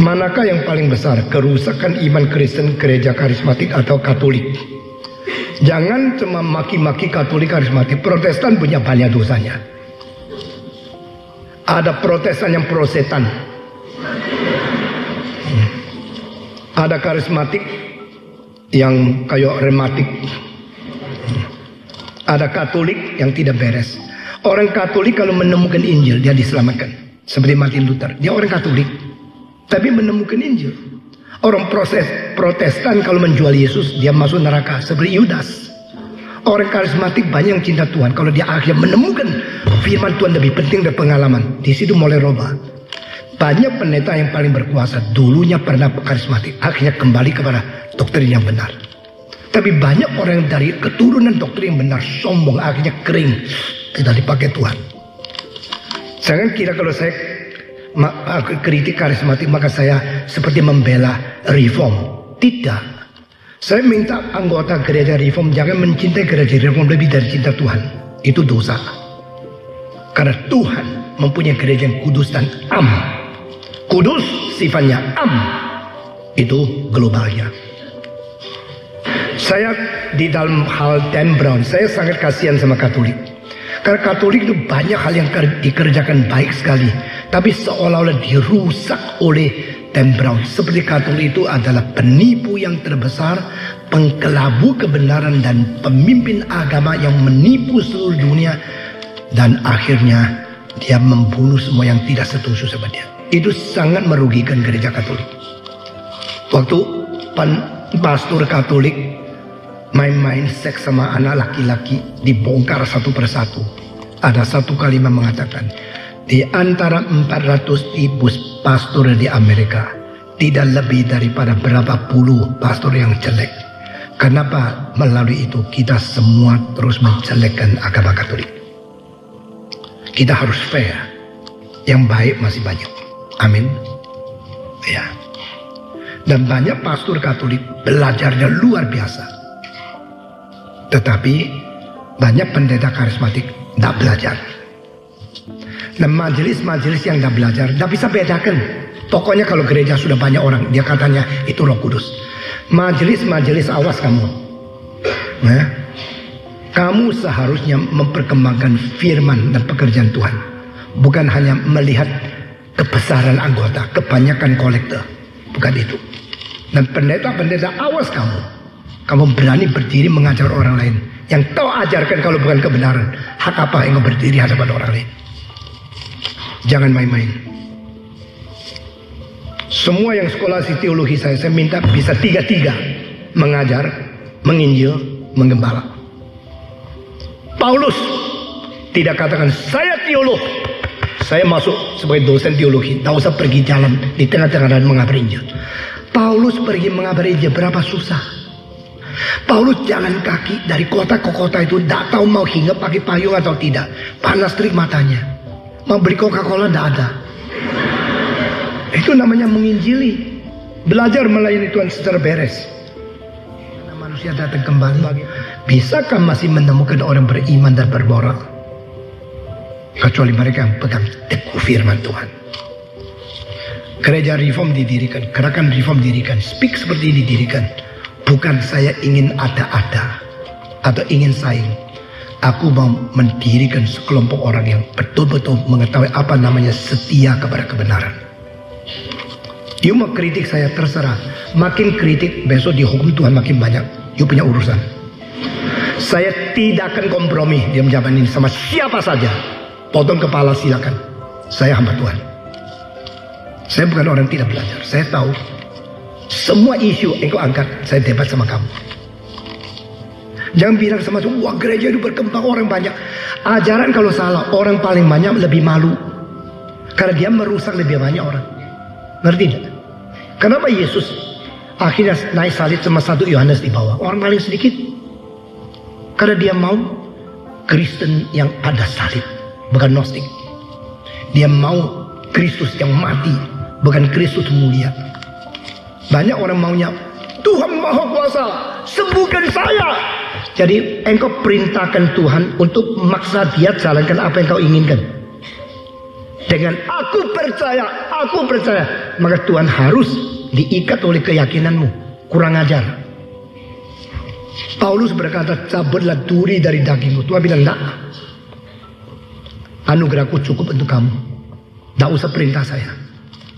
Manakah yang paling besar, kerusakan iman Kristen, gereja karismatik atau Katolik? Jangan cuma maki-maki Katolik karismatik. Protestan punya banyak dosanya. Ada Protestan yang prosetan, ada karismatik yang kayak rematik, ada Katolik yang tidak beres. Orang Katolik kalau menemukan Injil dia diselamatkan, seperti Martin Luther. Dia orang Katolik tapi menemukan Injil. Orang Protestan kalau menjual Yesus dia masuk neraka, seperti Yudas. Orang karismatik banyak yang cinta Tuhan, kalau dia akhirnya menemukan firman Tuhan lebih penting dari pengalaman, di situ mulai robah. Banyak pendeta yang paling berkuasa dulunya pernah karismatik, akhirnya kembali kepada doktrin yang benar. Tapi banyak orang dari keturunan doktrin yang benar sombong, akhirnya kering, tidak dipakai Tuhan. Jangan kira kalau saya kritik karismatik maka saya seperti membela reform. Tidak. Saya minta anggota gereja reform jangan mencintai gereja reform lebih dari cinta Tuhan. Itu dosa. Karena Tuhan mempunyai gereja yang kudus dan am. Kudus sifatnya, am itu globalnya. Saya di dalam hal Dan Brown, saya sangat kasihan sama Katolik. Karena Katolik itu banyak hal yang dikerjakan baik sekali, tapi seolah-olah dirusak oleh Dan Brown. Seperti Katolik itu adalah penipu yang terbesar, pengkelabu kebenaran dan pemimpin agama yang menipu seluruh dunia, dan akhirnya dia membunuh semua yang tidak setuju sama dia. Itu sangat merugikan gereja Katolik. Waktu pastor Katolik main-main seks sama anak laki-laki dibongkar satu persatu, ada satu kalimat mengatakan, di antara 400.000 pastor di Amerika tidak lebih daripada berapa puluh pastor yang jelek. Kenapa? Melalui itu kita semua terus menjelekkan agama Katolik. Kita harus fair. Yang baik masih banyak. Amin. Ya. Dan banyak pastor Katolik belajarnya luar biasa. Tetapi banyak pendeta karismatik tidak belajar. Dan majelis-majelis yang tidak belajar tidak bisa bedakan. Pokoknya kalau gereja sudah banyak orang, dia katanya itu Roh Kudus. Majelis-majelis, awas kamu. Nah, kamu seharusnya memperkembangkan firman dan pekerjaan Tuhan, bukan hanya melihat kebesaran anggota, kebanyakan kolektor. Bukan itu. Dan pendeta-pendeta, awas kamu. Kamu berani berdiri mengajar orang lain yang kau ajarkan kalau bukan kebenaran. Hak apa yang kau berdiri hadapan orang lain? Jangan main-main. Semua yang sekolah teologi saya minta bisa tiga-tiga. Mengajar, menginjil, menggembala. Paulus tidak katakan saya teolog, saya masuk sebagai dosen teologi, tak usah pergi jalan di tengah-tengah dan mengabar Injil. Paulus pergi mengabar Injil berapa susah. Paulus jalan kaki dari kota ke kota itu, tak tahu mau hinggap pakai payung atau tidak, panas terik matanya. Mau beli Coca-Cola tidak ada. Itu namanya menginjili. Belajar melayani Tuhan secara beres. Karena manusia datang kembali. Bisakah masih menemukan orang beriman dan bermoral? Kecuali mereka yang pegang teguh firman Tuhan. Gereja reform didirikan, gerakan reform didirikan, speak seperti ini didirikan. Bukan saya ingin ada-ada atau ingin saing. Aku mau mendirikan sekelompok orang yang betul-betul mengetahui apa namanya setia kepada kebenaran. You mau kritik saya terserah. Makin kritik besok dihukum Tuhan makin banyak. You punya urusan. Saya tidak akan kompromi di zaman ini sama siapa saja. Potong kepala silakan. Saya hamba Tuhan. Saya bukan orang tidak belajar. Saya tahu semua isu yang kau angkat saya debat sama kamu. Jangan bilang sama saya, wah gereja itu berkembang orang banyak. Ajaran kalau salah, orang paling banyak lebih malu. Karena dia merusak lebih banyak orang. Ngerti tidak? Kenapa Yesus akhirnya naik salib sama satu Yohanes di bawah? Orang paling sedikit. Karena dia mau Kristen yang ada salib, bukan Gnostik. Dia mau Kristus yang mati, bukan Kristus mulia. Banyak orang maunya, Tuhan Maha Kuasa, sembuhkan saya. Jadi engkau perintahkan Tuhan untuk memaksa dia jalankan apa yang kau inginkan. Dengan aku percaya, aku percaya, maka Tuhan harus diikat oleh keyakinanmu. Kurang ajar. Paulus berkata, cabutlah duri dari dagingmu. Tuhan bilang, enggak. Anugerahku cukup untuk kamu. Tidak usah perintah saya.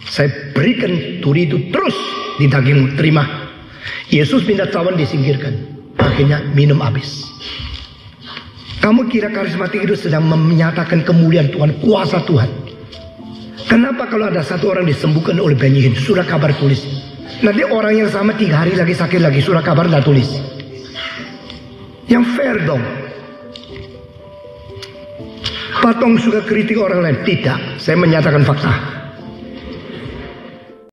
Saya berikan duri itu terus di dagingmu. Terima. Yesus minta cawan disingkirkan. Akhirnya minum habis. Kamu kira karismatik itu sedang menyatakan kemuliaan Tuhan, kuasa Tuhan. Kenapa kalau ada satu orang disembuhkan oleh Benyamin, surat kabar tulis. Nanti orang yang sama 3 hari lagi sakit lagi, surat kabar tidak tulis. Yang fair dong. Patong suka kritik orang lain. Tidak, saya menyatakan fakta.